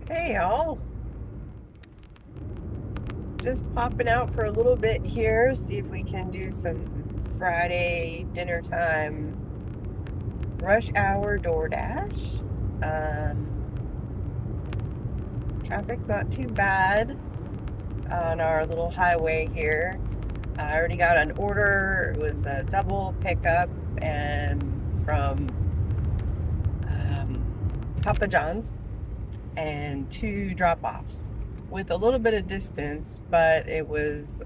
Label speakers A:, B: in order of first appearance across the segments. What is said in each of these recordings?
A: Hey y'all, just popping out for a little bit here, see if we can do some Friday dinner time rush hour DoorDash. Traffic's not too bad on our little highway here. I already got an order. It was a double pickup and from Papa John's and 2 drop-offs with a little bit of distance, but it was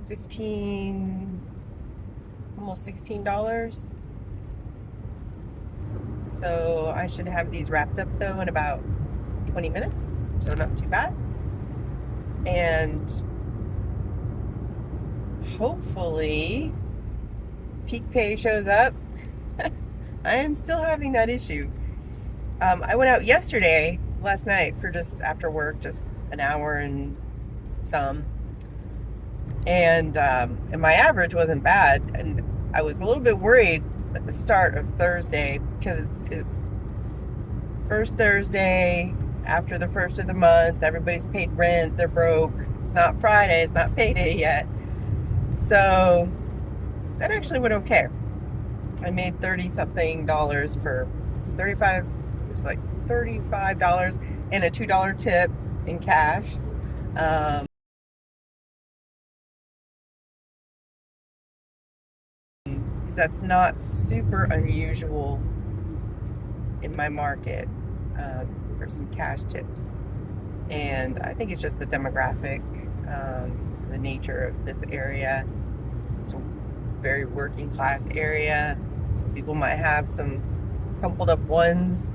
A: 15, almost $16. So I should have these wrapped up though in about 20 minutes, so not too bad. And hopefully peak pay shows up. I am still having that issue. I went out last night for just after work, just an hour and some, and my average wasn't bad, and I was a little bit worried at the start of Thursday because it's first Thursday after the first of the month. Everybody's paid rent, they're broke. It's not Friday, it's not payday yet. So that actually went okay. I made 30 something dollars for 35. It was like $35 and a $2 tip in cash. Because that's not super unusual in my market for some cash tips. And I think it's just the demographic, the nature of this area. It's a very working class area. Some people might have some crumpled up ones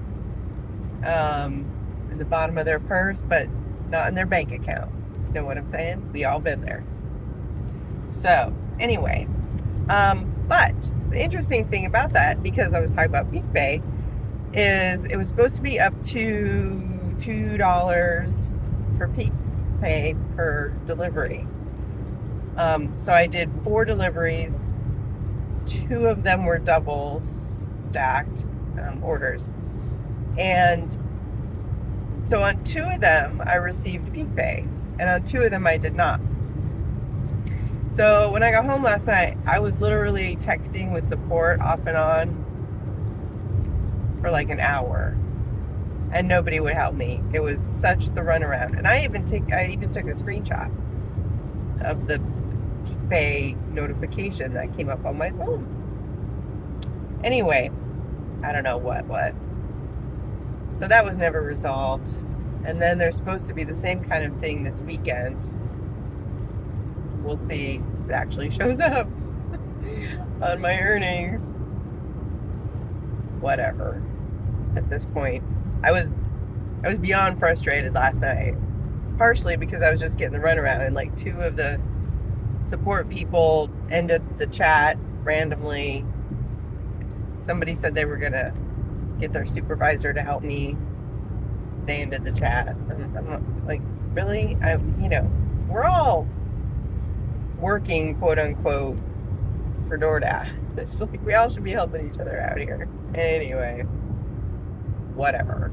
A: in the bottom of their purse, but not in their bank account. You know what I'm saying? We all been there. So anyway, but the interesting thing about that, because I was talking about peak pay, is it was supposed to be up to $2 for peak pay per delivery. So I did 4 deliveries. 2 of them were double stacked orders. And so on 2 of them, I received peak pay, and on 2 of them, I did not. So when I got home last night, I was literally texting with support off and on for like an hour, and nobody would help me. It was such the runaround, and I even took a screenshot of the peak pay notification that came up on my phone. Anyway, I don't know what. So that was never resolved. And then there's supposed to be the same kind of thing this weekend. We'll see if it actually shows up on my earnings. Whatever. At this point, I was beyond frustrated last night. Partially because I was just getting the runaround, and like 2 of the support people ended the chat randomly. Somebody said they were gonna get their supervisor to help me. They ended the chat. I'm like, really? We're all working, quote unquote, for DoorDash. It's like we all should be helping each other out here. Anyway, whatever.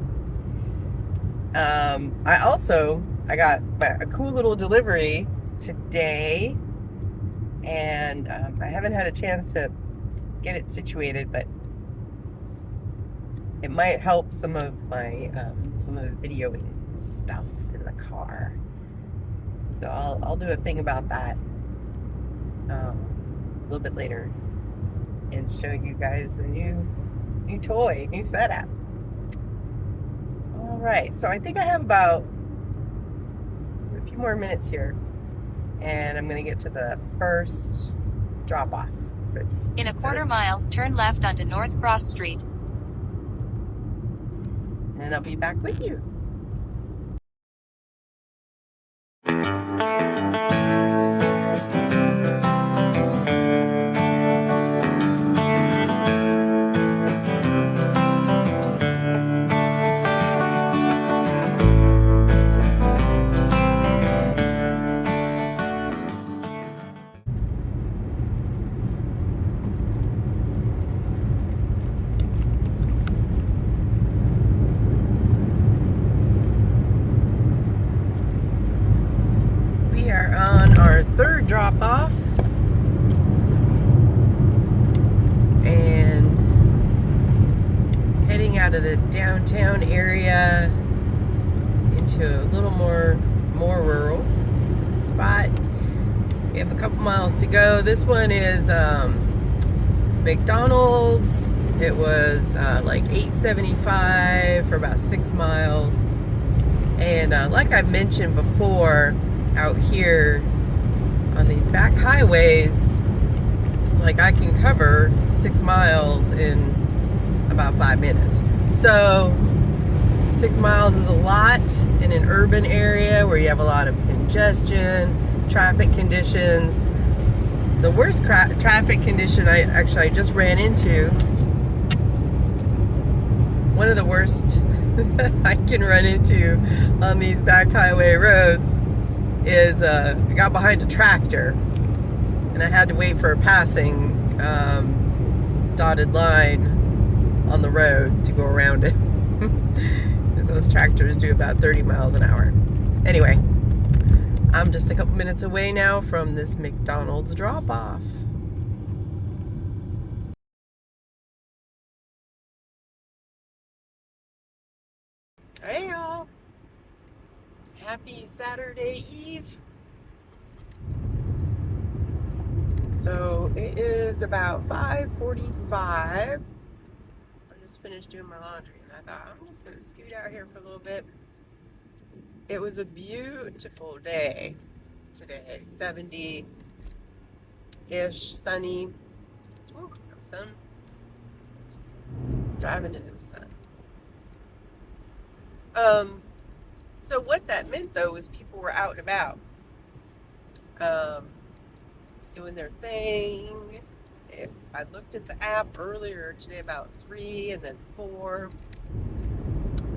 A: I got a cool little delivery today, and I haven't had a chance to get it situated, but it might help some of my some of this videoing stuff in the car. So I'll do a thing about that a little bit later and show you guys the new toy, new setup. All right, so I think I have about a few more minutes here, and I'm gonna get to the first drop off for these.
B: In a quarter mile, turn left onto North Cross Street.
A: And I'll be back with you. drop off. And heading out of the downtown area into a little more rural spot. We have a couple miles to go. This one is McDonald's. It was like $8.75 for about 6 miles. And like I've mentioned before, out here on these back highways, like I can cover 6 miles in about 5 minutes. So 6 miles is a lot in an urban area where you have a lot of congestion, traffic conditions. The worst traffic condition I just ran into, one of the worst I can run into on these back highway roads is I got behind a tractor and I had to wait for a passing dotted line on the road to go around it. Because those tractors do about 30 miles an hour. Anyway, I'm just a couple minutes away now from this McDonald's drop-off. Hey y'all! Happy Saturday Eve! So it is about 5:45. I just finished doing my laundry and I thought I'm just going to scoot out here for a little bit. It was a beautiful day today, 70-ish, sunny. Ooh, no sun. Driving into the sun. So what that meant though was people were out and about, doing their thing. I looked at the app earlier today about 3 and then 4.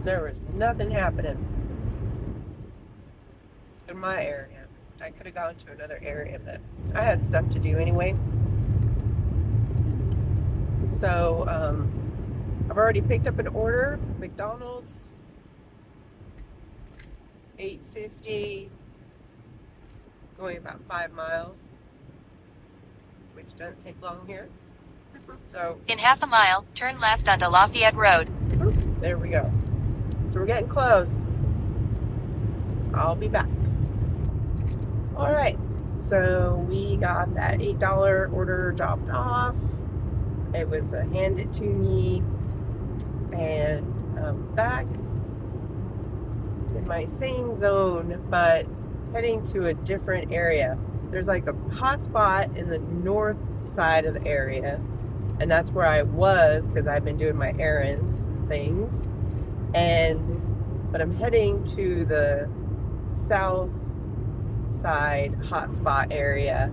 A: There was nothing happening in my area. I could have gone to another area, but I had stuff to do anyway. So I've already picked up an order, McDonald's, $8.50, going about 5 miles, which doesn't take long here. So
B: In half a mile, turn left onto Lafayette Road.
A: there we go. So we're getting close. I'll be back. All right. So we got that $8 order dropped off. It was a hand it to me, and back in my same zone, but heading to a different area. There's like a hot spot in the north side of the area, and that's where I was because I've been doing my errands and things. But I'm heading to the south side hotspot area.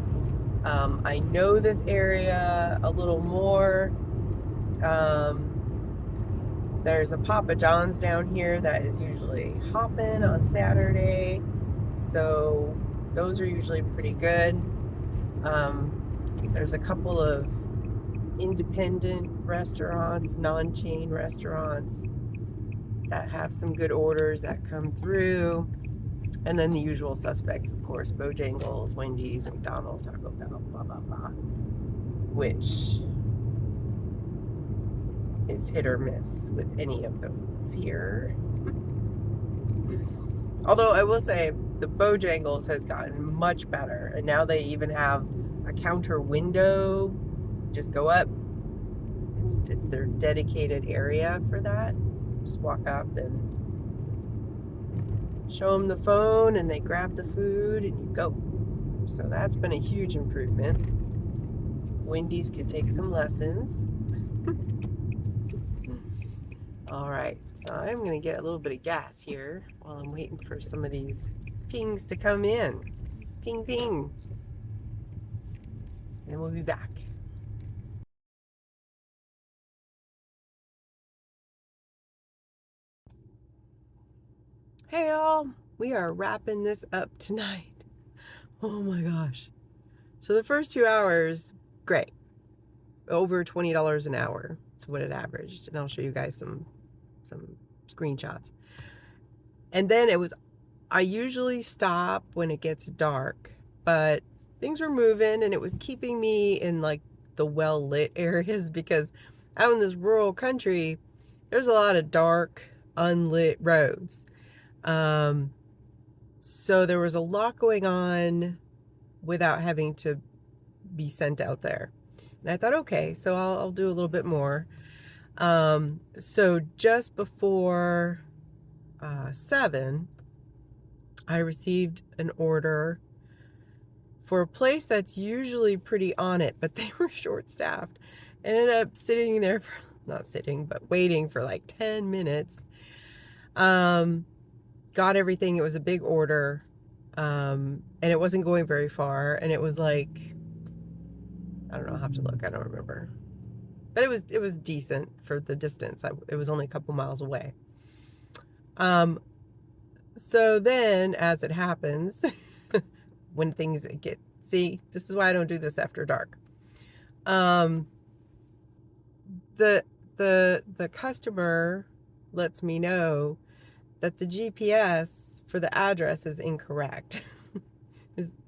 A: I know this area a little more. There's a Papa John's down here that is usually hopping on Saturday, so those are usually pretty good. There's a couple of independent restaurants, non-chain restaurants that have some good orders that come through. And then the usual suspects, of course, Bojangles, Wendy's, McDonald's, Taco Bell, blah, blah, blah. Which is hit or miss with any of those here. Although I will say the Bojangles has gotten much better. And now they even have a counter window. Just go up. It's their dedicated area for that. Just walk up and show them the phone and they grab the food and you go. So that's been a huge improvement. Wendy's could take some lessons. All right, so I'm gonna get a little bit of gas here while I'm waiting for some of these pings to come in. Ping, ping. And we'll be back. Hey y'all, we are wrapping this up tonight. Oh my gosh. So the first 2 hours, great. Over $20 an hour. That's what it averaged. And I'll show you guys some screenshots. And then I usually stop when it gets dark, but things were moving, and it was keeping me in like the well lit areas because out in this rural country, there's a lot of dark, unlit roads. Um, so there was a lot going on without having to be sent out there. And I thought, okay, so I'll do a little bit more. So just before 7, I received an order for a place that's usually pretty on it, but they were short staffed. I ended up sitting there for, not sitting, but waiting for like 10 minutes. Got everything. It was a big order. And it wasn't going very far. And it was like, I don't know, I'll have to look. I don't remember. But it was decent for the distance. It was only a couple miles away. So then, as it happens, when things get, see, this is why I don't do this after dark. The customer lets me know that the GPS for the address is incorrect.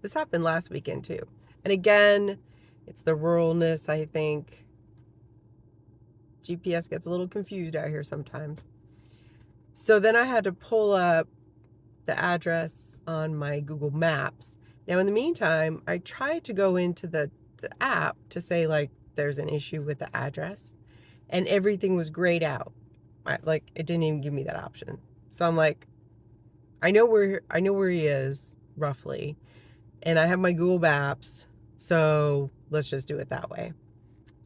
A: This happened last weekend too. And again, it's the ruralness, I think. GPS gets a little confused out here sometimes. So then I had to pull up the address on my Google Maps. Now, in the meantime, I tried to go into the app to say, like, there's an issue with the address, and everything was grayed out. Like, it didn't even give me that option. So I'm like, I know where he is, roughly, and I have my Google Maps, so let's just do it that way.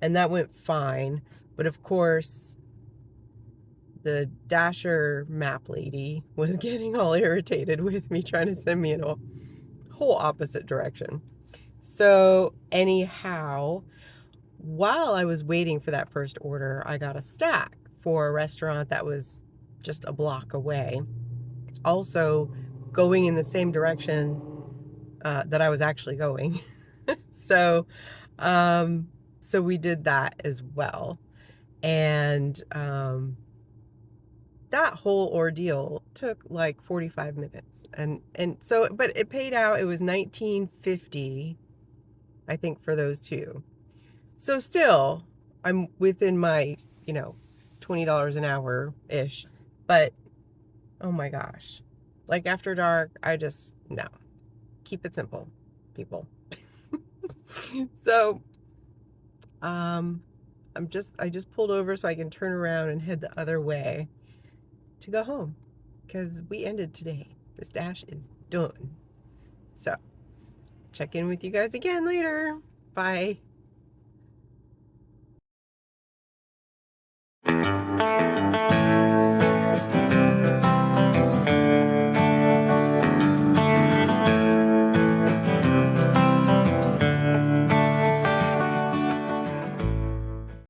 A: And that went fine. But of course, the Dasher map lady was getting all irritated with me, trying to send me in a whole opposite direction. So anyhow, while I was waiting for that first order, I got a stack for a restaurant that was just a block away. Also going in the same direction that I was actually going. So, so we did that as well. And that whole ordeal took like 45 minutes. And so, but it paid out. It was $19.50, I think, for those two. So still, I'm within my, $20 an hour-ish. But, oh my gosh. Like after dark, no. Keep it simple, people. So, I just pulled over so I can turn around and head the other way to go home because we ended today. This dash is done. So, check in with you guys again later. Bye.